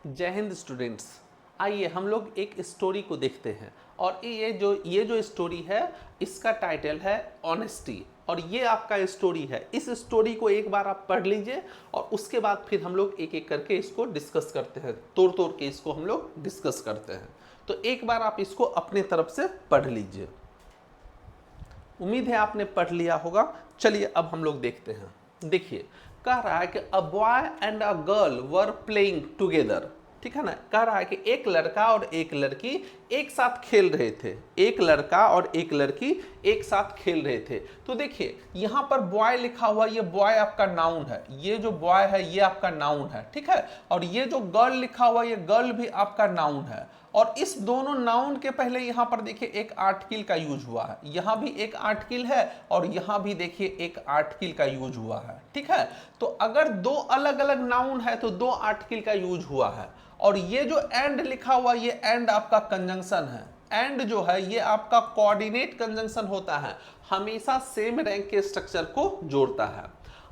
जय हिंद स्टूडेंट्स। आइए हम लोग एक स्टोरी को देखते हैं और ये जो स्टोरी है इसका टाइटल है ऑनेस्टी और ये आपका स्टोरी है। इस स्टोरी को एक बार आप पढ़ लीजिए और उसके बाद फिर हम लोग एक एक करके इसको डिस्कस करते हैं, तोड़ तोड़ के इसको हम लोग डिस्कस करते हैं। तो एक बार आप इसको अपने तरफ से पढ़ लीजिए। उम्मीद है आपने पढ़ लिया होगा। चलिए अब हम लोग देखते हैं। देखिए कह रहा है कि a boy and a girl were playing together. ठीक है ना। कह रहा है कि एक लड़का और एक लड़की एक साथ खेल रहे थे। एक लड़का और एक लड़की एक साथ खेल रहे थे। तो देखिए यहां पर बॉय लिखा हुआ, ये बॉय आपका नाउन है, ये जो बॉय है ये आपका नाउन है। ठीक है। और ये जो गर्ल लिखा हुआ ये गर्ल भी आपका नाउन है। और इस दोनों नाउन के पहले यहां पर देखिए एक आर्टिकल का यूज हुआ है। यहां भी एक आर्टिकल है और यहां भी देखिए एक आर्टिकल का यूज हुआ है। ठीक है। तो अगर दो अलग अलग नाउन है तो दो आर्टिकल का यूज हुआ है। और ये जो एंड लिखा हुआ ये एंड आपका कंजंक्शन है। एंड जो है ये आपका कोऑर्डिनेट कंजंक्शन होता है, हमेशा सेम रैंक के स्ट्रक्चर को जोड़ता है।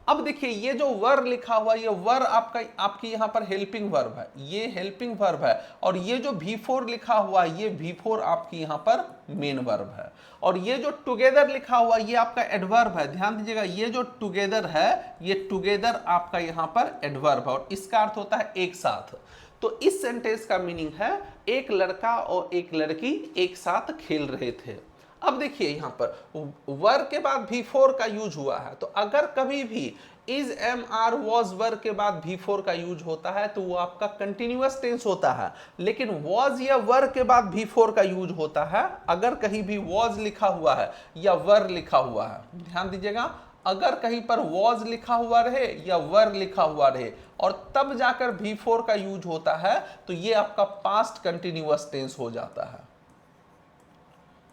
अब देखिए ये जो वर लिखा हुआ ये वर आपकी यहां पर हेल्पिंग वर्ब है, ये हेल्पिंग वर्ब है। और ये जो V4 लिखा हुआ ये V4 आपकी यहां पर मेन वर्ब है। और ये जो टुगेदर लिखा हुआ ये आपका एडवर्ब है। ध्यान दीजिएगा ये जो टुगेदर है ये टुगेदर आपका यहां पर एडवर्ब है और इसका अर्थ होता है एक साथ। तो इस सेंटेंस का मीनिंग है एक लड़का और एक लड़की एक साथ खेल रहे थे। अब देखिए यहां पर वर के बाद V4 का यूज हुआ है। तो अगर कभी भी is am are was were के बाद V4 का यूज होता है तो वो आपका कंटिन्यूअस टेंस होता है। लेकिन वॉज या वर के बाद V4 का यूज होता है अगर कहीं भी वॉज लिखा हुआ है या वर लिखा हुआ है। ध्यान दीजिएगा अगर कहीं पर वॉज लिखा हुआ रहे या वर लिखा हुआ रहे और तब जाकर V4 का यूज होता है तो ये आपका पास्ट कंटिन्यूअस टेंस हो जाता है।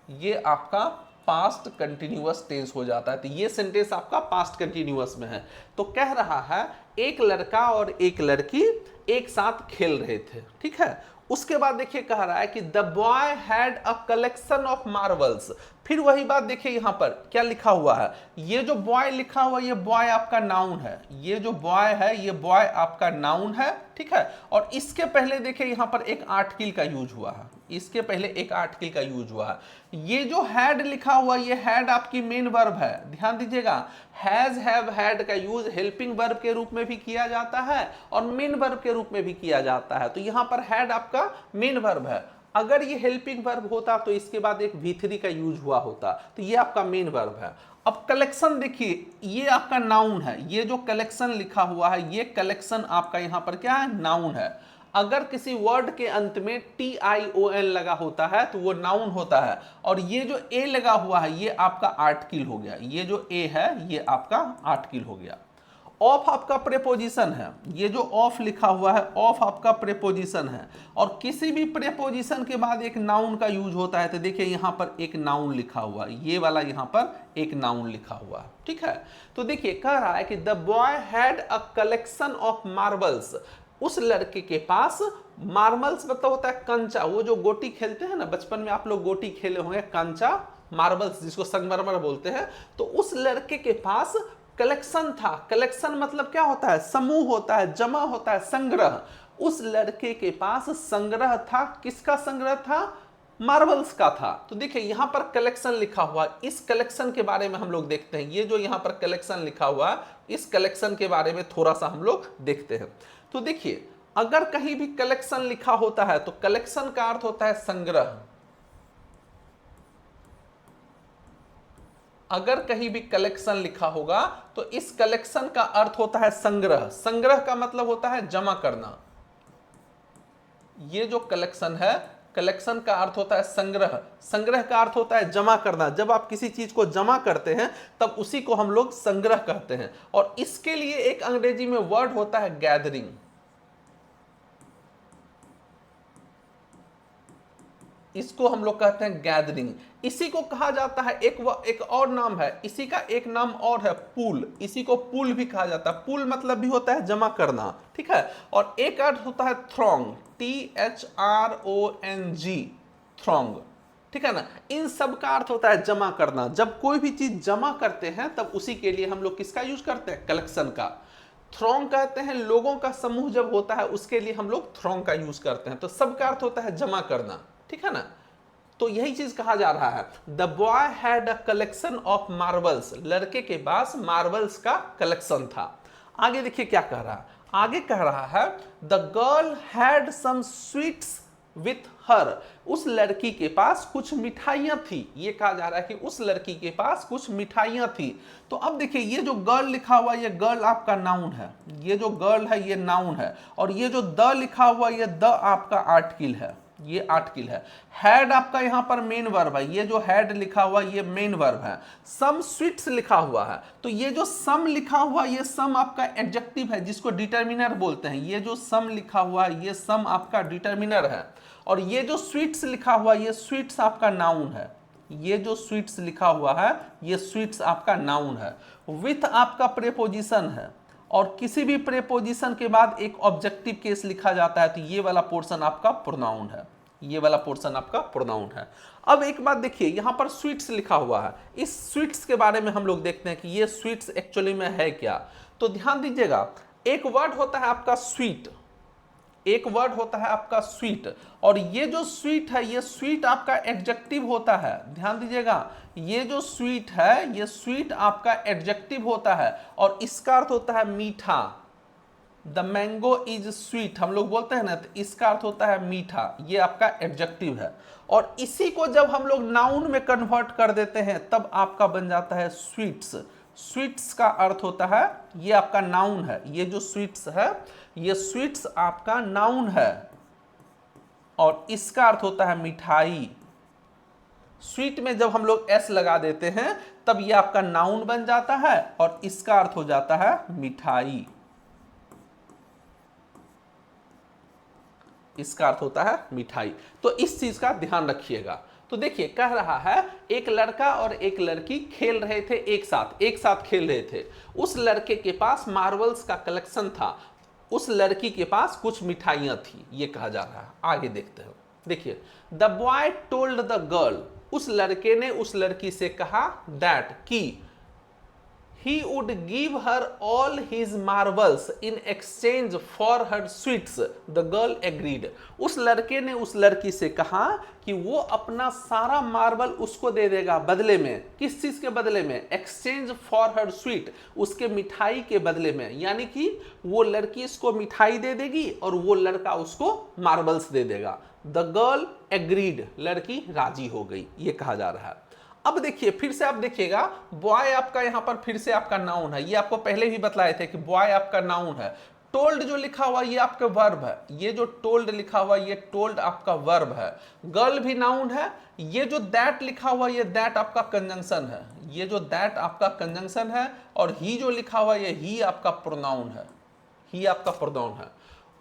ये आपका पास्ट कंटिन्यूअस टेंस हो जाता है। तो ये सेंटेंस आपका पास्ट कंटिन्यूअस में है। तो कह रहा है एक लड़का और एक लड़की एक साथ खेल रहे थे। ठीक है। उसके बाद देखिए कह रहा है कि the boy had a collection of marbles. फिर वही बात देखिए यहां पर क्या लिखा हुआ है, ये जो बॉय लिखा हुआ ये बॉय आपका नाउन है। ये जो बॉय है ये बॉय आपका नाउन है। ठीक है। और इसके पहले देखिए यहां पर एक आर्टिकल का यूज हुआ है, इसके पहले एक आर्टिकल का यूज हुआ है। ये जो हैड लिखा हुआ ये हैड आपकी मेन वर्ब है। ध्यान दीजिएगा हैज हैव हैड का यूज हेल्पिंग वर्ब के रूप में भी किया जाता है और मेन वर्ब के रूप में भी किया जाता है। तो यहां पर हैड आपका मेन वर्ब है। अगर ये हेल्पिंग वर्ब होता तो इसके बाद एक V3 का यूज हुआ होता। तो ये आपका मेन वर्ब है। अब कलेक्शन देखिए ये आपका नाउन है। ये जो कलेक्शन लिखा हुआ है ये कलेक्शन आपका यहां पर क्या है, नाउन है। अगर किसी वर्ड के अंत में TION लगा होता है तो वो नाउन होता है। और ये जो A लगा हुआ है ये आपका आर्टिकल हो गया। ये जो A है ये आपका आर्टिकल हो गया। ऑफ आपका प्रेपोजिशन है। ये जो ऑफ लिखा हुआ है ऑफ आपका प्रेपोजिशन है। और किसी भी प्रेपोजिशन के बाद एक नाउन का यूज होता है। तो देखिए यहां पर एक नाउन लिखा हुआ है, ये वाला यहां पर एक नाउन लिखा हुआ है। ठीक है। तो देखिए कह रहा है कि the boy had a collection of marbles. उस लड़के के पास मार्बल्स मतलब होता है कंचा, वो जो गोटी खेलते हैं ना, बचपन में आप लोग गोटी खेले होंगे, कंचा मार्बल्स जिसको संगमरमर बोलते हैं। तो उस लड़के के पास कलेक्शन था। कलेक्शन मतलब क्या होता है, समूह होता है, जमा होता है, संग्रह। उस लड़के के पास संग्रह था। किसका संग्रह था, मार्बल्स का था। तो देखिए यहां पर कलेक्शन लिखा हुआ, इस कलेक्शन के बारे में हम लोग देखते हैं। ये जो यहां पर कलेक्शन लिखा हुआ इस कलेक्शन के बारे में थोड़ा सा हम लोग देखते हैं। तो देखिए अगर कहीं भी कलेक्शन लिखा होता है तो कलेक्शन का अर्थ होता है संग्रह। अगर कहीं भी कलेक्शन लिखा होगा तो इस कलेक्शन का अर्थ होता है संग्रह। संग्रह का मतलब होता है जमा करना। ये जो कलेक्शन है, कलेक्शन का अर्थ होता है संग्रह। संग्रह का अर्थ होता है जमा करना। जब आप किसी चीज को जमा करते हैं तब उसी को हम लोग संग्रह कहते हैं। और इसके लिए एक अंग्रेजी में वर्ड होता है गैदरिंग। इसको हम लोग कहते हैं गैदरिंग। इसी को कहा जाता है एक और नाम है, इसी का एक नाम और है पूल। इसी को पूल भी कहा जाता है। पूल मतलब भी होता है जमा करना। ठीक है। और एक अर्थ होता है थ्रोंग, THRONG, थ्रोंग। ठीक है ना। इन सब का अर्थ होता है जमा करना। जब कोई भी चीज जमा करते हैं तब उसी के लिए हम लोग किसका यूज करते हैं, कलेक्शन का। थ्रोंग कहते हैं लोगों का समूह जब होता है उसके लिए हम लोग थ्रोंग का यूज करते हैं। तो सब का अर्थ होता है जमा करना, ठीक है ना। तो यही चीज कहा जा रहा है, the boy had a collection of marbles, लड़के के पास मार्बल्स का कलेक्शन था। आगे देखिए क्या कह रहा है, आगे कह रहा है the girl had some sweets with her, उस लड़की के पास कुछ मिठाइयां थी। ये कहा जा रहा है कि उस लड़की के पास कुछ मिठाइयां थी। तो अब देखिए ये जो गर्ल लिखा हुआ ये गर्ल आपका नाउन है, ये जो गर्ल है ये नाउन है, और ये जो द लिखा हुआ ये द आपका आर्टिकल है, ये आर्टिकल है। हैड आपका यहां पर मेन वर्ब है, ये जो हैड लिखा हुआ ये मेन वर्ब है। सम स्वीट्स लिखा हुआ है, तो ये जो सम लिखा हुआ ये सम आपका एडजेक्टिव है जिसको डिटर्मिनर बोलते हैं। ये जो सम लिखा हुआ ये सम आपका डिटर्मिनर है। और ये जो स्वीट्स लिखा हुआ ये स्वीट्स आपका नाउन है, ये जो स्वीट्स लिखा हुआ है ये स्वीट्स आपका नाउन है। विथ आपका प्रेपोजिशन है, और किसी भी प्रेपोजिशन के बाद एक ऑब्जेक्टिव केस लिखा जाता है तो ये वाला पोर्शन आपका प्रोनाउन है, ये वाला पोर्शन आपका प्रोनाउन है। अब एक बात देखिए यहां पर स्वीट्स लिखा हुआ है, इस स्वीट्स के बारे में हम लोग देखते हैं कि ये स्वीट्स एक्चुअली में है क्या। तो ध्यान दीजिएगा, एक वर्ड होता है आपका स्वीट, एक वर्ड होता है आपका स्वीट, और ये जो स्वीट है ये स्वीट आपका एडजेक्टिव होता है। ध्यान दीजिएगा, ये जो स्वीट है ये स्वीट आपका एडजेक्टिव होता है, और इसका अर्थ होता है मीठा। द मैंगो इज स्वीट हम लोग बोलते हैं ना, तो इसका अर्थ होता है मीठा, ये आपका एडजेक्टिव है। और इसी को जब हम लोग नाउन में कन्वर्ट कर देते हैं तब आपका बन जाता है स्वीट्स। स्वीट्स का अर्थ होता है ये आपका नाउन है, ये जो स्वीट्स है ये स्वीट्स आपका नाउन है, और इसका अर्थ होता है मिठाई। स्वीट में जब हम लोग एस लगा देते हैं तब ये आपका नाउन बन जाता है, और इसका अर्थ हो जाता है मिठाई, इसका अर्थ होता है मिठाई। तो इस चीज का ध्यान रखिएगा। तो देखिए कह रहा है एक लड़का और एक लड़की खेल रहे थे एक साथ खेल रहे थे। उस लड़के के पास मार्बल्स का कलेक्शन था, उस लड़की के पास कुछ मिठाइयां थी, ये कहा जा रहा है। आगे देखते हैं, देखिए the boy told the girl, उस लड़के ने उस लड़की से कहा दैट कि he would give her all his marbles in exchange for her sweets. The girl agreed. उस लड़के ने उस लड़की से कहा कि वो अपना सारा मार्बल उसको दे देगा बदले में। किस चीज के बदले में? एक्सचेंज फॉर हर स्वीट, उसके मिठाई के बदले में। यानी कि वो लड़की इसको मिठाई दे देगी और वो लड़का उसको मार्बल्स दे देगा। द गर्ल एग्रीड, लड़की राजी हो गई, ये कहा जा रहा है। अब देखिए फिर से आप देखिएगा, बॉय आपका यहां पर फिर से आपका नाउन है, ये आपको पहले भी बताए थे कि बॉय आपका नाउन है। टोल्ड जो लिखा हुआ ये आपका वर्ब है, ये जो टोल्ड लिखा हुआ ये टोल्ड आपका वर्ब है। गर्ल भी नाउन है, ये जो दैट लिखा हुआ ये दैट आपका कंजंक्शन है, ये जो दैट आपका कंजंक्शन है। और ही जो लिखा हुआ ये ही आपका प्रोनाउन है, ही आपका प्रोनाउन है।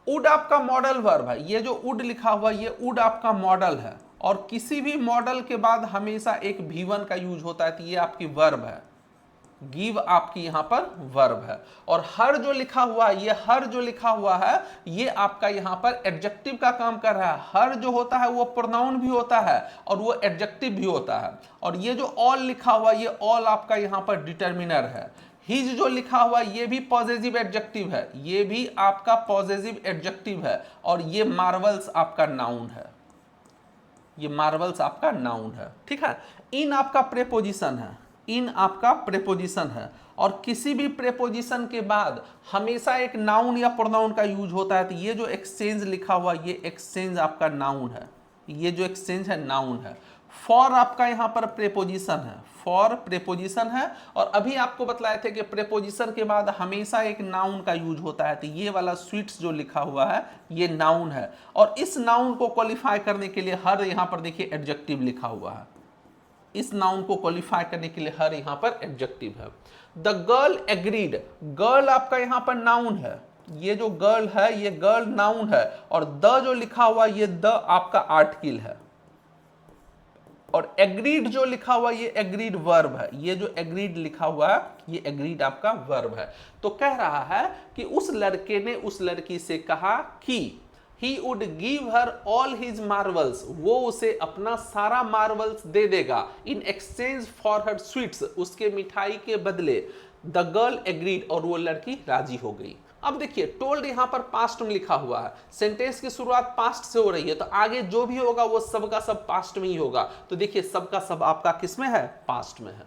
वुड आपका मॉडल वर्ब है, ये जो वुड लिखा हुआ ये वुड आपका मॉडल है, और किसी भी मॉडल के बाद हमेशा एक V1 का यूज होता है, तो ये आपकी वर्ब है। गिव आपकी यहां पर वर्ब है। और हर जो लिखा हुआ है, ये हर जो लिखा हुआ है ये आपका यहां पर एडजेक्टिव का काम कर रहा है। हर जो होता है वो प्रोनाउन भी होता है और वो एडजेक्टिव भी होता है। और ये जो ऑल लिखा हुआ ये ऑल आपका यहां पर डिटर्मिनर है। हिज जो लिखा हुआ ये भी पॉजिटिव एडजेक्टिव है, ये भी आपका पॉजिटिव एडजेक्टिव है। और ये मार्वल्स आपका नाउन है, ये मार्बल्स आपका नाउन है, ठीक है। इन आपका प्रेपोजिशन है, इन आपका प्रेपोजिशन है, और किसी भी प्रेपोजिशन के बाद हमेशा एक नाउन या प्रोनाउन का यूज होता है। तो ये जो एक्सचेंज लिखा हुआ ये एक्सचेंज आपका नाउन है, ये जो एक्सचेंज है नाउन है। फॉर आपका यहां पर प्रेपोजिशन है, फॉर प्रेपोजिशन है। और अभी आपको बतलाए थे कि प्रेपोजिशन के बाद हमेशा एक नाउन का यूज होता है। तो ये वाला स्वीट्स जो लिखा हुआ है ये नाउन है, और इस नाउन को क्वालिफाई करने के लिए हर यहां पर देखिए एडजेक्टिव लिखा हुआ है। इस नाउन को क्वालिफाई करने के लिए हर यहां पर एडजेक्टिव है। द गर्ल एग्रीड, गर्ल आपका यहां पर नाउन है, ये जो गर्ल है ये गर्ल नाउन है। और द जो लिखा हुआ ये द आपका आर्टिकल है। और एग्रीड जो लिखा हुआ ये एग्रीड वर्ब है, ये जो एग्रीड लिखा हुआ है ये एग्रीड आपका वर्ब है। तो कह रहा है कि उस लड़के ने उस लड़की से कहा कि he would give her all his marbles, वो उसे अपना सारा मार्बल्स दे देगा। in exchange for her sweets, उसके मिठाई के बदले। the girl agreed, और वो लड़की राजी हो गई। अब देखिए टोल्ड यहां पर पास्ट में लिखा हुआ है, सेंटेंस की शुरुआत पास्ट से हो रही है, तो आगे जो भी होगा वो सबका सब पास्ट में ही होगा। तो देखिए सबका सब आपका किस में है, पास्ट में है।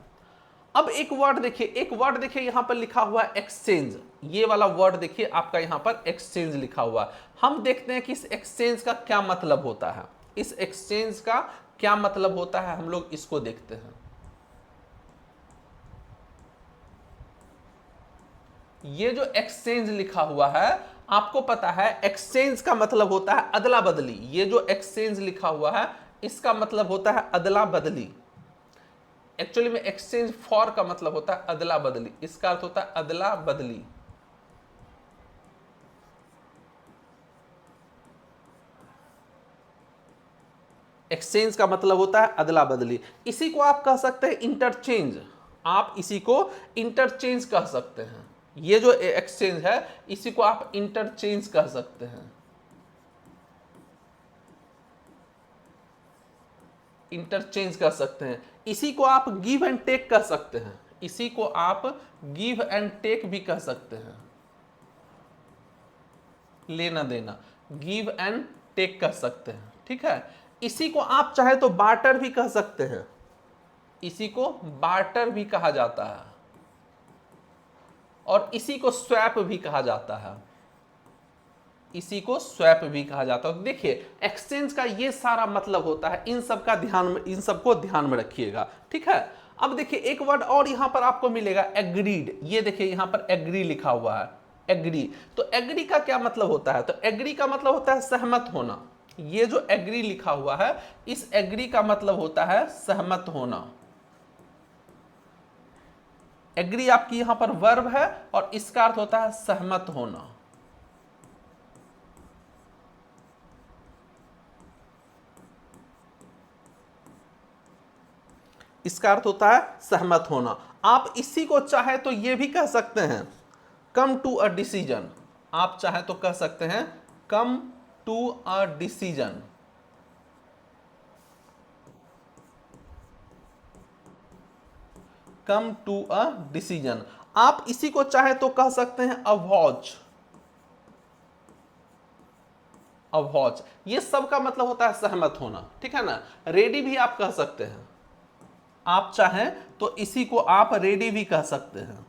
अब एक वर्ड देखिए यहां पर लिखा हुआ है एक्सचेंज। ये वाला वर्ड देखिए आपका यहां पर एक्सचेंज लिखा हुआ है। हम देखते हैं कि इस एक्सचेंज का क्या मतलब होता है, इस एक्सचेंज का क्या मतलब होता है, हम लोग इसको देखते हैं। ये जो एक्सचेंज लिखा हुआ है, आपको पता है एक्सचेंज का मतलब होता है अदला बदली। ये जो एक्सचेंज लिखा हुआ है इसका मतलब होता है अदला बदली। एक्चुअली में एक्सचेंज फॉर का मतलब होता है अदला बदली, इसका अर्थ होता है अदला बदली। एक्सचेंज का मतलब होता है अदला बदली। इसी को आप कह सकते हैं इंटरचेंज, आप इसी को इंटरचेंज कह सकते हैं। ये जो एक्सचेंज है इसी को आप इंटरचेंज कह सकते हैं, इंटरचेंज कर सकते हैं। इसी को आप गिव एंड टेक कह सकते हैं, इसी को आप गिव एंड टेक भी कह सकते हैं, लेना देना, गिव एंड टेक कह सकते हैं, ठीक है। इसी को आप चाहे तो बार्टर भी कह सकते हैं, इसी को बार्टर भी कहा जाता है, और इसी को स्वैप भी कहा जाता है, इसी को स्वैप भी कहा जाता है। देखिए एक्सचेंज का ये सारा मतलब होता है, इन सबको ध्यान में रखिएगा, ठीक है। अब देखिए एक वर्ड और यहां पर आपको मिलेगा एग्रीड। ये देखिए यहां पर एग्री लिखा हुआ है, एग्री। तो एग्री का क्या मतलब होता है, तो एग्री का मतलब होता है सहमत होना। ये जो एग्री लिखा हुआ है इस एग्री का मतलब होता है सहमत होना। एग्री आपकी यहां पर वर्ब है और इसका अर्थ होता है सहमत होना। इसका अर्थ होता है सहमत होना। आप इसी को चाहे तो ये भी कह सकते हैं कम टू अ डिसीजन, आप चाहे तो कह सकते हैं come to a decision. Come to a decision. आप इसी को चाहे तो कह सकते हैं अवॉच, अवॉच। ये सब का मतलब होता है सहमत होना, ठीक है ना। रेडी भी आप कह सकते हैं, आप चाहें तो इसी को आप रेडी भी कह सकते हैं,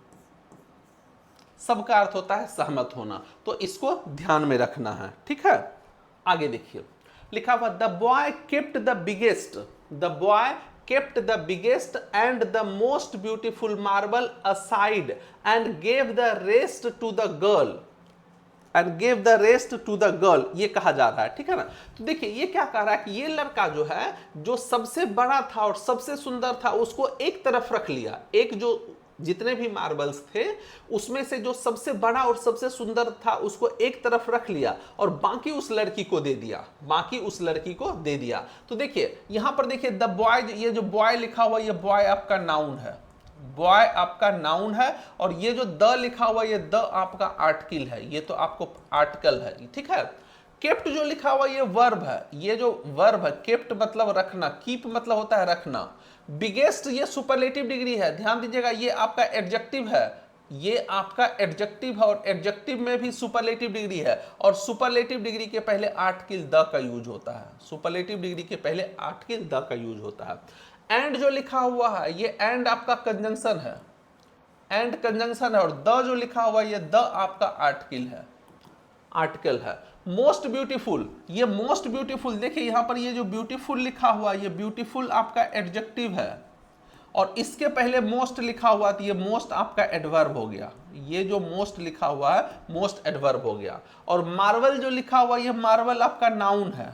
सबका अर्थ होता है सहमत होना। तो इसको ध्यान में रखना है, ठीक है। आगे देखिए लिखा हुआ the boy kept the biggest, the boy kept the biggest and the most beautiful marble aside and gave the rest to the girl, and gave the rest to the girl, ये कहा जा रहा है, ठीक है ना। तो देखिए ये क्या कह रहा है कि ये लड़का जो है जो सबसे बड़ा था और सबसे सुंदर था उसको एक तरफ रख लिया, एक जो जितने भी मार्बल्स थे उसमें से जो सबसे बड़ा और सबसे सुंदर था उसको एक तरफ रख लिया और बाकी उस लड़की को दे दिया, बाकी उस लड़की को दे दिया। तो देखिए यहां पर देखिए द बॉय, ये जो बॉय लिखा हुआ ये बॉय आपका नाउन है, बॉय आपका नाउन है, और ये जो द लिखा हुआ ये द आपका आर्टिकल है, ये तो आपको आर्टिकल है, ठीक है। केप्ट जो लिखा हुआ ये वर्ब है, ये जो वर्ब है केप्ट मतलब रखना, कीप मतलब होता है रखना। बिगेस्ट ये सुपरलेटिव डिग्री है, ध्यान दीजिएगा ये आपका एडजेक्टिव है, ये आपका एडजेक्टिव है और एडजेक्टिव में भी सुपरलेटिव डिग्री है, और सुपरलेटिव डिग्री के पहले आर्टिकल द का यूज होता है, सुपरलेटिव डिग्री के पहले आर्टिकल द का यूज होता है। एंड जो लिखा हुआ है ये एंड आपका कंजंक्शन है, एंड कंजंक्शन है, और द जो लिखा हुआ है ये द आपका आर्टिकल है, आर्टिकल है। मोस्ट ब्यूटीफुल, ये मोस्ट ब्यूटीफुल देखिए यहां पर ये जो ब्यूटीफुल लिखा हुआ ये ब्यूटीफुल आपका एडजेक्टिव है, और इसके पहले मोस्ट लिखा हुआ तो ये मोस्ट आपका एडवर्ब हो गया, ये जो मोस्ट लिखा हुआ है मोस्ट एडवर्ब हो गया। और मार्वल जो लिखा हुआ ये मार्वल आपका नाउन है,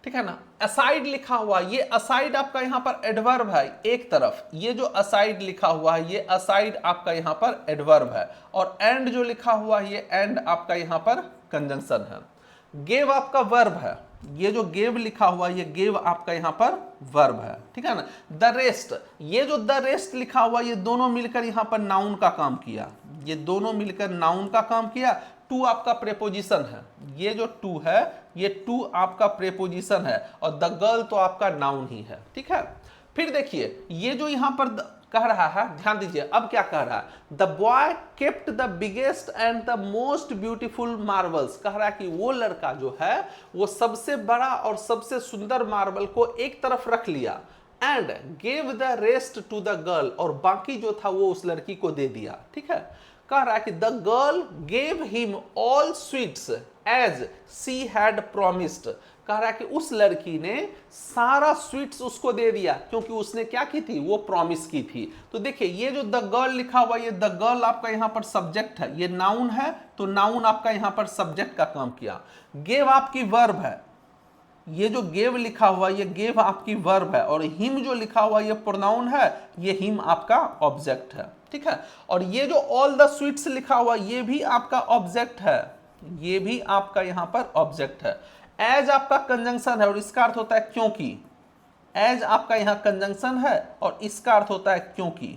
ठीक है ना। असाइड लिखा हुआ ये असाइड आपका यहां पर एडवर्ब है, एक तरफ ये जो असाइड लिखा हुआ है ये असाइड आपका यहां पर एडवर्ब है, और एंड जो लिखा हुआ है ये एंड आपका यहां पर कंजंक्शन है। गेव आपका वर्ब है, ये जो गेव लिखा हुआ ये गेव आपका यहां पर वर्ब है, ठीक है ना। द रेस्ट, ये जो द रेस्ट लिखा हुआ ये दोनों मिलकर यहां पर नाउन का काम किया, ये दोनों मिलकर नाउन का काम किया। टू आपका प्रेपोजिशन है, ये जो टू है ये टू आपका प्रेपोजिशन है, और द गर्ल तो आपका नाउन ही है, ठीक है। फिर देखिए ये जो यहां पर कह रहा है, ध्यान दीजिए अब क्या कह रहा है, the boy kept the biggest and the most beautiful marbles. कह रहा है कि वो लड़का जो है वो सबसे बड़ा और सबसे सुंदर मार्बल को एक तरफ रख लिया, and gave the rest to the girl, और बाकी जो था वो उस लड़की को दे दिया। ठीक है, कह रहा है कि the girl gave him all sweets as she had promised. कह रहा है कि उस लड़की ने सारा स्वीट्स उसको दे दिया क्योंकि उसने क्या की थी, वो प्रॉमिस की थी। तो देखिए ये जो द गर्ल लिखा हुआ, ये द गर्ल आपका यहां पर सब्जेक्ट है, ये नाउन है, तो नाउन आपका यहां पर सब्जेक्ट का काम किया। गेव आपकी वर्ब है, ये जो गेव लिखा हुआ ये गेव आपकी वर्ब है, और हिम जो लिखा हुआ ये प्रोनाउन है, ये हिम आपका ऑब्जेक्ट है। ठीक है, और ये जो ऑल द स्वीट्स लिखा हुआ ये भी आपका ऑब्जेक्ट है, ये भी आपका यहां पर ऑब्जेक्ट है। एज आपका कंजंक्शन है और इसका अर्थ होता है क्योंकि, एज आपका यहां कंजंक्शन है और इसका अर्थ होता है क्योंकि।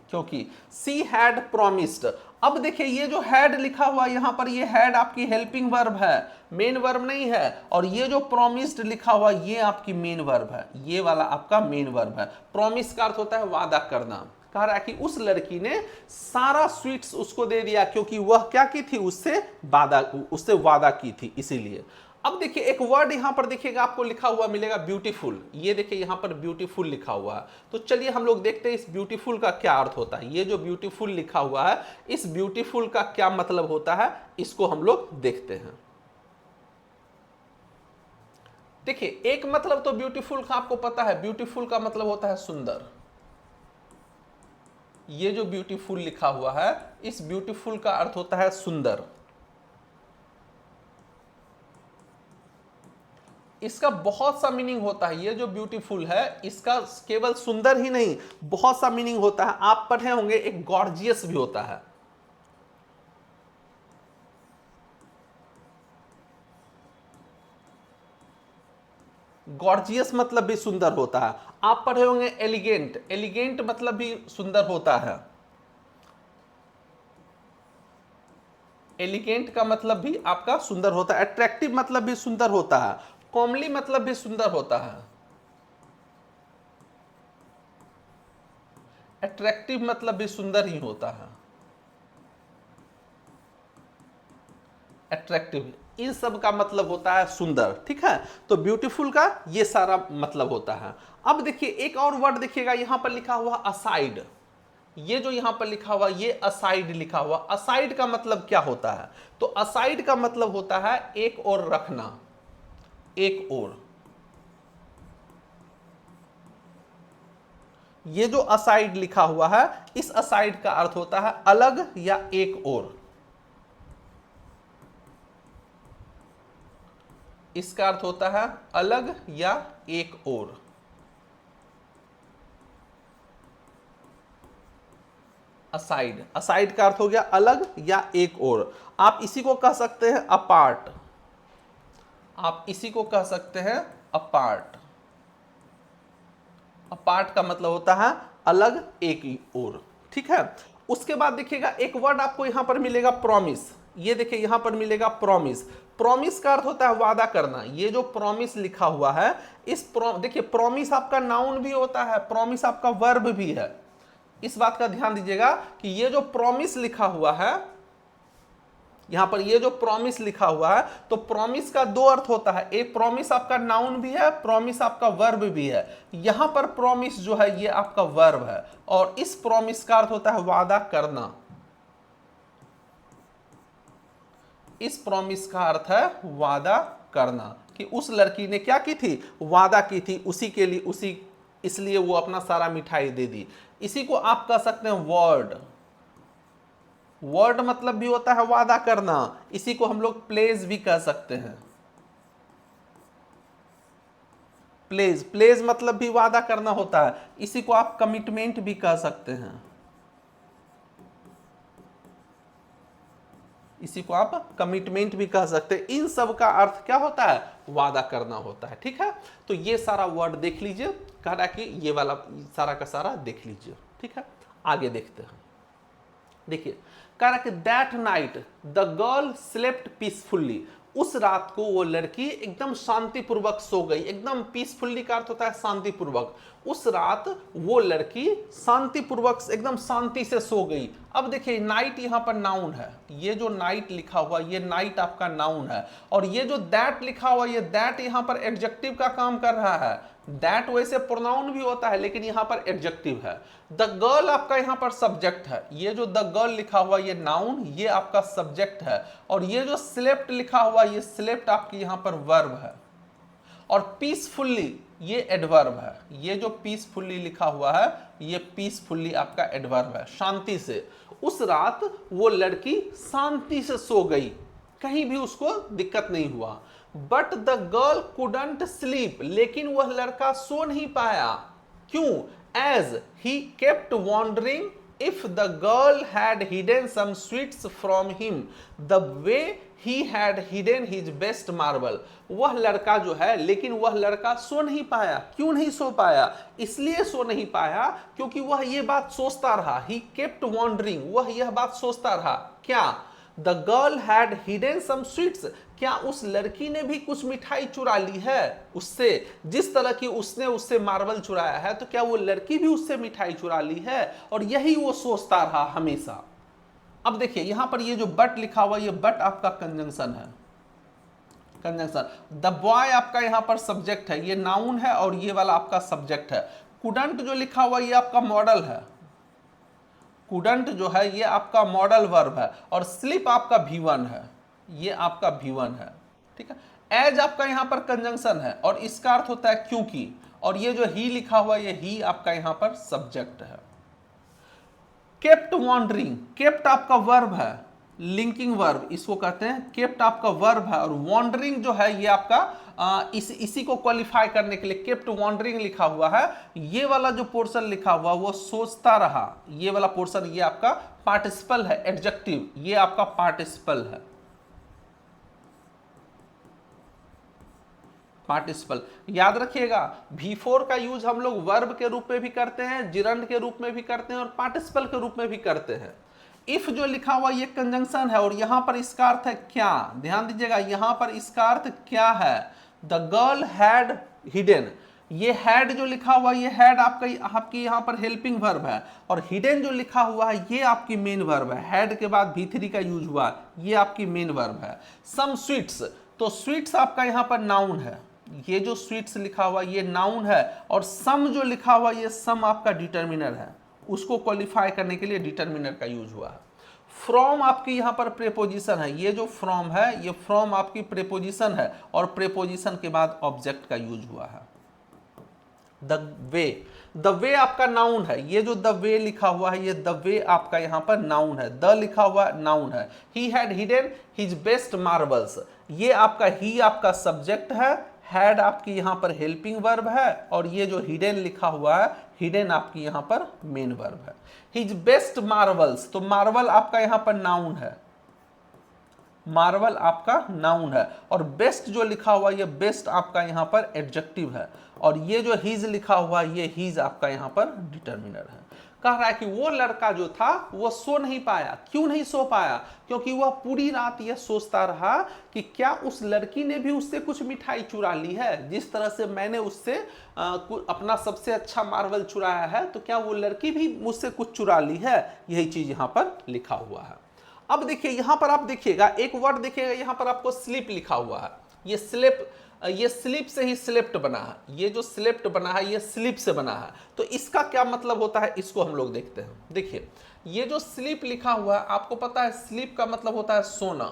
क्योंकि सी हैड प्रोमिस्ड। अब देखिए ये जो हैड लिखा हुआ यहां पर, ये हैड आपकी हेल्पिंग वर्ब है, मेन वर्ब नहीं है, और ये जो प्रोमिस्ड लिखा हुआ ये आपकी मेन वर्ब है, ये वाला आपका मेन वर्ब है। प्रोमिस का अर्थ होता है वादा करना। कह रहा है कि उस लड़की ने सारा स्वीट्स उसको दे दिया क्योंकि वह क्या की थी, उससे वादा की थी, इसीलिए। अब देखिए एक वर्ड यहां पर देखिएगा आपको लिखा हुआ मिलेगा ब्यूटीफुल, ये देखिए यहां पर ब्यूटीफुल लिखा हुआ है। तो चलिए हम लोग देखते हैं इस ब्यूटीफुल का क्या अर्थ होता है। ये जो ब्यूटीफुल लिखा हुआ है इस ब्यूटीफुल का क्या मतलब होता है, इसको हम लोग देखते हैं। देखिए एक मतलब तो ब्यूटीफुल का आपको पता है, ब्यूटीफुल का मतलब होता है सुंदर। ये जो ब्यूटीफुल लिखा हुआ है इस ब्यूटीफुल का अर्थ होता है सुंदर। इसका बहुत सा मीनिंग होता है, ये जो ब्यूटीफुल है इसका केवल सुंदर ही नहीं बहुत सा मीनिंग होता है। आप पढ़े होंगे एक गॉर्जियस भी होता है, गॉर्जियस मतलब भी सुंदर होता है। आप पढ़े होंगे एलिगेंट, एलिगेंट मतलब भी सुंदर होता है। एलिगेंट का मतलब भी आपका सुंदर होता है, अट्रैक्टिव मतलब भी सुंदर होता है, कॉमली मतलब भी सुंदर होता है, अट्रैक्टिव मतलब भी सुंदर ही होता है, अट्रैक्टिव, इन सब का मतलब होता है सुंदर। ठीक है, तो ब्यूटीफुल का ये सारा मतलब होता है। अब देखिए एक और वर्ड देखिएगा यहां पर लिखा हुआ असाइड, ये जो यहां पर लिखा हुआ ये असाइड लिखा हुआ, असाइड का मतलब क्या होता है, तो असाइड का मतलब होता है एक और रखना, एक और। ये जो असाइड लिखा हुआ है इस असाइड का अर्थ होता है अलग या एक और, इसका अर्थ होता है अलग या एक और। असाइड, असाइड का अर्थ हो गया अलग या एक और। आप इसी को कह सकते हैं अपार्ट, आप इसी को कह सकते हैं अपार्ट। अपार्ट का मतलब होता है अलग एक और। ठीक है, उसके बाद देखिएगा एक वर्ड आपको यहां पर मिलेगा प्रॉमिस, ये देखिए यहां पर मिलेगा प्रॉमिस। प्रॉमिस का अर्थ होता है वादा करना। ये जो प्रॉमिस लिखा हुआ है इस देखिए प्रॉमिस आपका नाउन भी होता है, प्रॉमिस आपका वर्ब भी है। इस बात का ध्यान दीजिएगा कि ये जो प्रॉमिस लिखा हुआ है यहां पर, ये जो प्रॉमिस लिखा हुआ है तो प्रॉमिस का दो अर्थ होता है, एक प्रॉमिस आपका नाउन भी है, प्रॉमिस आपका वर्ब भी है। यहां पर प्रॉमिस जो है ये आपका वर्ब है और इस प्रॉमिस का अर्थ होता है वादा करना। इस प्रॉमिस का अर्थ है वादा करना कि उस लड़की ने क्या की थी, वादा की थी उसी के लिए, उसी इसलिए वो अपना सारा मिठाई दे दी। इसी को आप कह सकते हैं वर्ड, वर्ड मतलब भी होता है वादा करना। इसी को हम लोग प्लेज भी कह सकते हैं, प्लेज, प्लेज मतलब भी वादा करना होता है। इसी को आप कमिटमेंट भी कह सकते हैं, इसी को आप कमिटमेंट भी कह सकते हैं। इन सब का अर्थ क्या होता है, वादा करना होता है। ठीक है, तो ये सारा वर्ड देख लीजिए, कह रहा है कि ये वाला सारा का सारा देख लीजिए। ठीक है, आगे देखते हैं। देखिए कह रहा है कि that night the girl slept peacefully, उस रात को वो लड़की एकदम शांतिपूर्वक सो गई, एकदम पीसफुल्ली का अर्थ होता है शांतिपूर्वक। उस रात वो लड़की शांतिपूर्वक एकदम शांति से सो गई। अब देखिए नाइट यहाँ पर नाउन है, ये जो नाइट लिखा हुआ ये नाइट आपका नाउन है, और ये जो दैट लिखा हुआ ये दैट यहाँ पर एडजेक्टिव का काम कर रहा है। दैट वैसे प्रोनाउन भी होता है लेकिन यहाँ पर एडजेक्टिव है। द गर्ल आपका यहाँ पर सब्जेक्ट है, ये जो द गर्ल लिखा हुआ ये नाउन, ये आपका सब्जेक्ट है, और ये जो स्लेप्ट लिखा हुआ ये स्लेप्ट आपकी यहाँ पर वर्ब है, और पीसफुल्ली ये एडवर्ब है। ये जो पीसफुल्ली लिखा हुआ है ये पीसफुल्ली आपका एडवर्ब है, शांति से। उस रात वो लड़की शांति से सो गई, कहीं भी उसको दिक्कत नहीं हुआ। But the girl couldn't sleep, लेकिन वह लड़का सो नहीं पाया। क्यों? As he kept wondering if the girl had hidden some sweets from him the way he had hidden his best marble। वह लड़का जो है, लेकिन वह लड़का सो नहीं पाया। क्यों नहीं सो पाया? इसलिए सो नहीं पाया क्योंकि वह ये बात सोचता रहा। he kept wondering, वह यह बात सोचता रहा। क्या? The girl had hidden some sweets, क्या उस लड़की ने भी कुछ मिठाई चुरा ली है उससे? जिस तरह की उसने उससे मार्बल चुराया है, तो क्या वो लड़की भी उससे मिठाई चुरा ली है? और यही वो सोचता रहा हमेशा। अब देखिए यहां पर ये जो बट लिखा हुआ ये बट आपका कंजंक्शन है, कंजंक्शन। द बॉय आपका यहां पर सब्जेक्ट है, ये नाउन है, और ये वाला आपका सब्जेक्ट है। कुडंट जो लिखा हुआ ये आपका मॉडल है, कुडंट जो है ये आपका मॉडल वर्ब है, और स्लिप आपका V1 है, ये आपका V1 है, ठीक है। एज आपका यहां पर कंजंक्शन है, और इसका अर्थ होता है क्योंकि, और ये जो ही लिखा हुआ ये ही आपका यहां पर सब्जेक्ट है। केप्ट वॉन्डरिंग, केप्ट आपका वर्ब है, लिंकिंग वर्ब इसको कहते हैं, केप्ट आपका वर्ब है, और वॉन्डरिंग जो है ये आपका इसी को क्वालिफाई करने के लिए केप्ट वॉन्डरिंग लिखा हुआ है। ये वाला जो पोर्शन लिखा हुआ वो सोचता रहा, ये वाला पोर्शन ये आपका पार्टिसिपल है, एडजेक्टिव, ये आपका पार्टिसिपल है, पार्टिसिपल। याद रखिएगा V4 का यूज हम लोग वर्ब के रूप में भी करते हैं, जिरंड के रूप में भी करते हैं, और पार्टिसिपल के रूप में भी करते हैं। इफ जो लिखा हुआ ये कंजंक्शन है, और यहां पर इसका अर्थ है क्या? ध्यान दीजिएगा यहां पर इसका अर्थ क्या है? द गर्ल हैड हिडन, ये हैड जो लिखा हुआ ये हैड आपकी यहां पर हेल्पिंग वर्ब है, और हिडन जो लिखा हुआ है ये आपकी मेन वर्ब है। हैड के बाद V3 का यूज हुआ, ये आपकी मेन वर्ब है। सम स्वीट्स, तो स्वीट्स आपका यहां पर नाउन है, ये जो स्वीट्स लिखा हुआ ये नाउन है, और सम जो लिखा हुआ ये सम आपका डिटर्मिनर है, उसको क्वालिफाई करने के लिए डिटर्मिनर का यूज हुआ है। फ्रॉम आपकी यहां पर प्रेपोजिशन है, ये जो फ्रॉम है ये फ्रॉम आपकी प्रेपोजिशन है, और प्रेपोजिशन के बाद ऑब्जेक्ट का यूज हुआ है। द वे, द वे आपका नाउन है, ये जो द वे लिखा हुआ है ये द वे आपका यहां पर नाउन है, द लिखा हुआ नाउन है। He had hidden his best marbles, ये आपका ही आपका सब्जेक्ट है, हैड आपकी यहां पर हेल्पिंग वर्ब है, और ये जो हिडन लिखा हुआ है हिडन आपकी यहां पर मेन वर्ब है। हिज बेस्ट मार्बल्स, तो मार्बल आपका यहां पर नाउन है, मार्बल आपका नाउन है, और बेस्ट जो लिखा हुआ ये बेस्ट आपका यहां पर एडजेक्टिव है, और ये जो हिज लिखा हुआ ये हिज आपका यहां पर डिटर्मिनर है। कह रहा है कि वो लड़का जो था वो सो नहीं पाया। क्यों नहीं सो पाया? क्योंकि वह पूरी रात यह सोचता रहा कि क्या उस लड़की ने भी उससे कुछ मिठाई चुरा ली है, जिस तरह से मैंने उससे अपना सबसे अच्छा मार्बल चुराया है, तो क्या वो लड़की भी मुझसे कुछ चुरा ली है? यही चीज यहां पर लिखा हुआ है। अब देखिए यहां पर आप देखिएगा एक वर्ड देखिएगा, यहां पर आपको स्लीप लिखा हुआ है, ये स्लीप से ही स्लेप्ट बना है, ये जो स्लेप्ट बना है ये स्लीप से बना है। तो इसका क्या मतलब होता है इसको हम लोग देखते हैं। देखिए ये जो स्लीप लिखा हुआ है आपको पता है स्लीप का मतलब होता है सोना,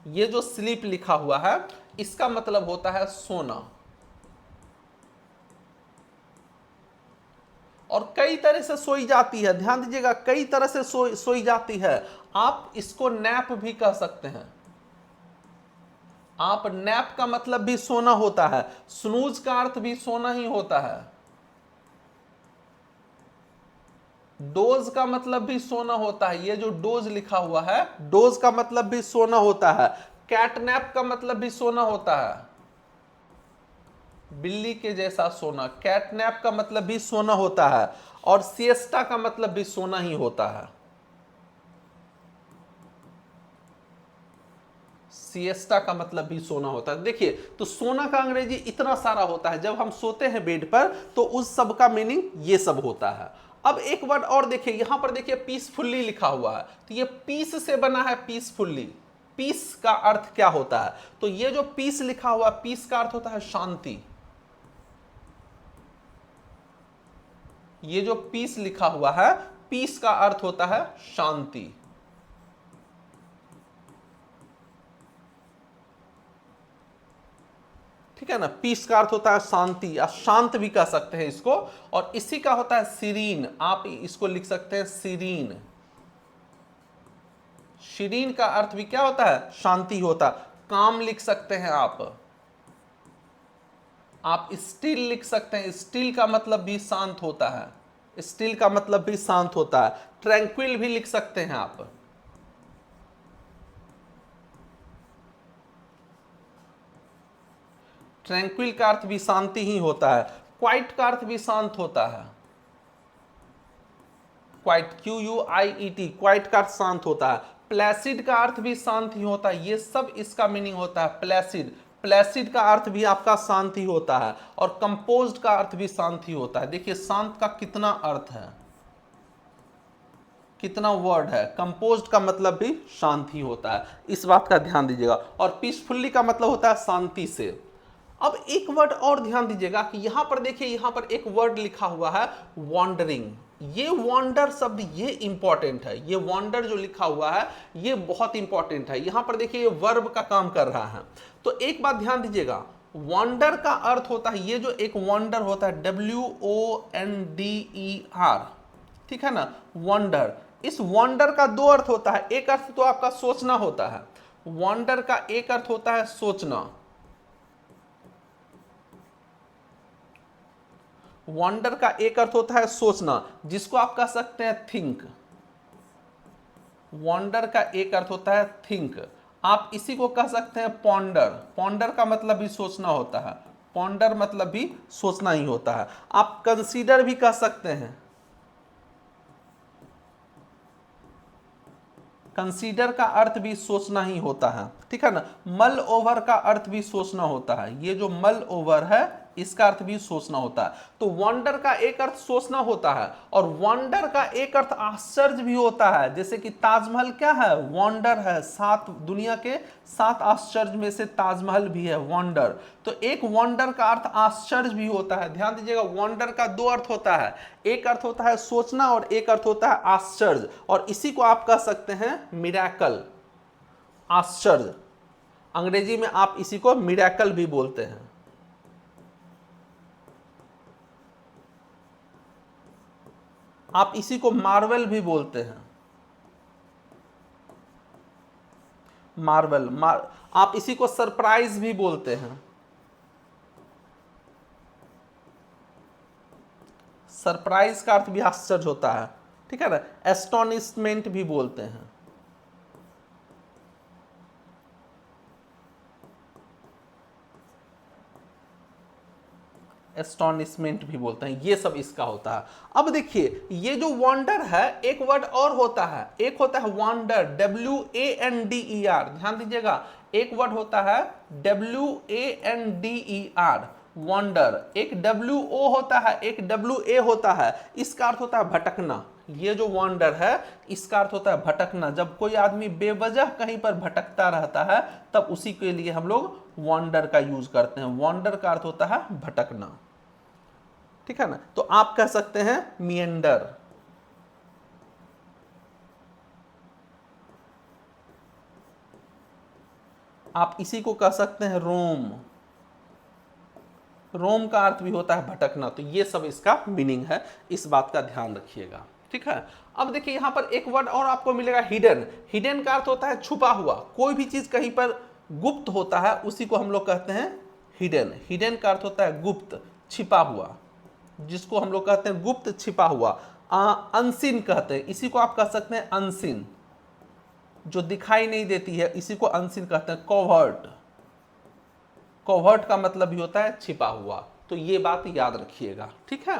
ये जो स्लीप लिखा हुआ है इसका मतलब होता है सोना, और कई तरह से सोई जाती है। ध्यान दीजिएगा कई तरह से सोई जाती है। आप इसको नैप भी कह सकते हैं, आप नैप का मतलब भी सोना होता है, स्नूज का अर्थ भी सोना ही होता है, डोज का मतलब भी सोना होता है, ये जो डोज लिखा हुआ है डोज का मतलब भी सोना होता है, कैटनैप का मतलब भी सोना होता है, बिल्ली के जैसा सोना, कैटनैप का मतलब भी सोना होता है, और सिएस्टा का मतलब भी सोना ही होता है। सिएस्टा का मतलब भी सोना होता है। देखिए, तो सोना का अंग्रेजी इतना सारा होता है, जब हम सोते हैं बेड पर तो उस सब का मीनिंग ये सब होता है। अब एक वर्ड और देखिए, यहां पर देखिए पीसफुल्ली लिखा हुआ है, तो ये पीस से बना है, पीसफुल्ली। पीस का अर्थ क्या होता है? तो ये जो पीस लिखा हुआ, पीस का अर्थ होता है शांति। ये जो पीस लिखा हुआ है, पीस का अर्थ होता है शांति। ठीक है ना, पीस का अर्थ होता है शांति, या शांत भी कह सकते हैं इसको। और इसी का होता है सीरीन, आप इसको लिख सकते हैं सीरीन। शीरीन का अर्थ भी क्या होता है? शांति होता है। काम लिख सकते हैं आप स्टील लिख सकते हैं, स्टील का मतलब भी शांत होता है, स्टील का मतलब भी शांत होता है। ट्रैंक्विल भी लिख सकते हैं आप, ट्रैंक्विल का अर्थ भी शांति ही होता है। क्वाइट का अर्थ भी शांत होता है, क्वाइट, QUIET, क्वाइट का अर्थ शांत होता है। प्लेसिड का अर्थ भी शांत ही होता है, ये सब इसका मीनिंग होता है। प्लेसिड, प्लेसिड का अर्थ भी आपका शांति होता है। और कंपोज्ड का अर्थ भी शांति होता है। देखिए शांत का कितना अर्थ है, कितना वर्ड है। कंपोज्ड का मतलब भी शांति होता है, इस बात का ध्यान दीजिएगा। और पीसफुल्ली का मतलब होता है शांति से। अब एक वर्ड और ध्यान दीजिएगा कि यहां पर देखिए, यहां पर एक वर्ड लिखा हुआ है वॉन्डरिंग। ये वॉन्डर शब्द ये इंपॉर्टेंट है, ये वॉन्डर जो लिखा हुआ है ये बहुत इंपॉर्टेंट है। यहां पर देखिए ये वर्ब का काम कर रहा है। तो एक बात ध्यान दीजिएगा, वॉन्डर का अर्थ होता है, ये जो एक वॉन्डर होता है WONDER, ठीक है ना, वॉन्डर। इस वॉन्डर का दो अर्थ होता है, एक अर्थ तो आपका सोचना होता है, वॉन्डर का एक अर्थ होता है सोचना। वॉन्डर का एक अर्थ होता है सोचना, जिसको आप कह सकते हैं थिंक। वॉन्डर का एक अर्थ होता है थिंक। आप इसी को कह सकते हैं पॉन्डर। पॉन्डर का मतलब भी सोचना होता है, पॉन्डर मतलब भी सोचना ही होता है। आप कंसीडर भी कह सकते हैं, कंसीडर का अर्थ भी सोचना ही होता है, ठीक है ना। मल ओवर का अर्थ भी सोचना होता है, ये जो मल ओवर है इसका अर्थ भी सोचना होता है। तो वंडर का एक अर्थ सोचना होता है, और वंडर का एक अर्थ आश्चर्य भी होता है। जैसे कि ताजमहल क्या है? वंडर है, सात दुनिया के 7 आश्चर्य में से ताजमहल भी है, वंडर। तो एक वंडर का अर्थ आश्चर्य भी होता है। ध्यान दीजिएगा, वंडर का दो अर्थ होता है, एक अर्थ होता है सोचना और एक अर्थ होता है आश्चर्य। और इसी को आप कह सकते हैं मिरेकल, आश्चर्य। अंग्रेजी में आप इसी को मिरेकल भी बोलते हैं। आप इसी को मार्वल भी बोलते हैं, मार्वल। आप इसी को सरप्राइज भी बोलते हैं, सरप्राइज का अर्थ भी आश्चर्य होता है, ठीक है ना। एस्टोनिशमेंट भी बोलते हैं, एस्टोनिशमेंट भी बोलते हैं, ये सब इसका होता है। अब देखिए, ये जो वंडर है, एक वर्ड और होता है, एक होता है वंडर, WANDER। ध्यान दीजिएगा, एक वर्ड होता है WANDER, वंडर। एक WO होता है, एक WA होता है, इसका अर्थ होता है भटकना। ये जो वंडर है इसका अर्थ होता है भटकना। जब कोई आदमी बेवजह कहीं पर भटकता रहता है तब उसी के लिए हम लोग वंडर का यूज करते हैं। वंडर का अर्थ होता है भटकना, ठीक है ना। तो आप कह सकते हैं मिएंडर। आप इसी को कह सकते हैं रोम। रोम का अर्थ भी होता है भटकना। तो ये सब इसका मीनिंग है, इस बात का ध्यान रखिएगा, ठीक है। अब देखिए यहां पर एक वर्ड और आपको मिलेगा हिडन। हिडन का अर्थ होता है छुपा हुआ। कोई भी चीज कहीं पर गुप्त होता है उसी को हम लोग कहते हैं हिडन। हिडन का अर्थ होता है गुप्त, छिपा हुआ, जिसको हम लोग कहते हैं गुप्त, छिपा हुआ। अनसीन कहते हैं, इसी को आप कह सकते हैं अनसीन, जो दिखाई नहीं देती है, इसी को अनसीन कहते हैं। कोवर्ट, कोवर्ट का मतलब भी होता है छिपा हुआ। तो ये बात याद रखिएगा, ठीक है।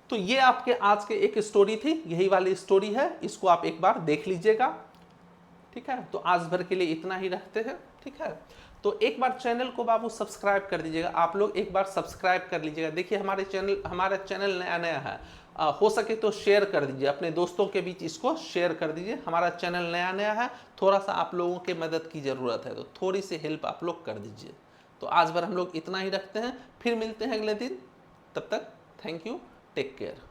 तो ये आपके आज के एक स्टोरी थी, यही वाली स्टोरी है, इसको आप एक बार देख लीजिएगा। ठीक है, तो आज भर के लिए इतना ही रखते हैं। ठीक है, तो एक बार चैनल को बाबू सब्सक्राइब कर दीजिएगा, आप लोग एक बार सब्सक्राइब कर लीजिएगा। देखिए हमारा चैनल नया नया है, हो सके तो शेयर कर दीजिए, अपने दोस्तों के बीच इसको शेयर कर दीजिए। हमारा चैनल नया नया है, थोड़ा सा आप लोगों के मदद की ज़रूरत है, तो थोड़ी सी हेल्प आप लोग कर दीजिए। तो आज भर हम लोग इतना ही रखते हैं, फिर मिलते हैं अगले दिन। तब तक थैंक यू, टेक केयर।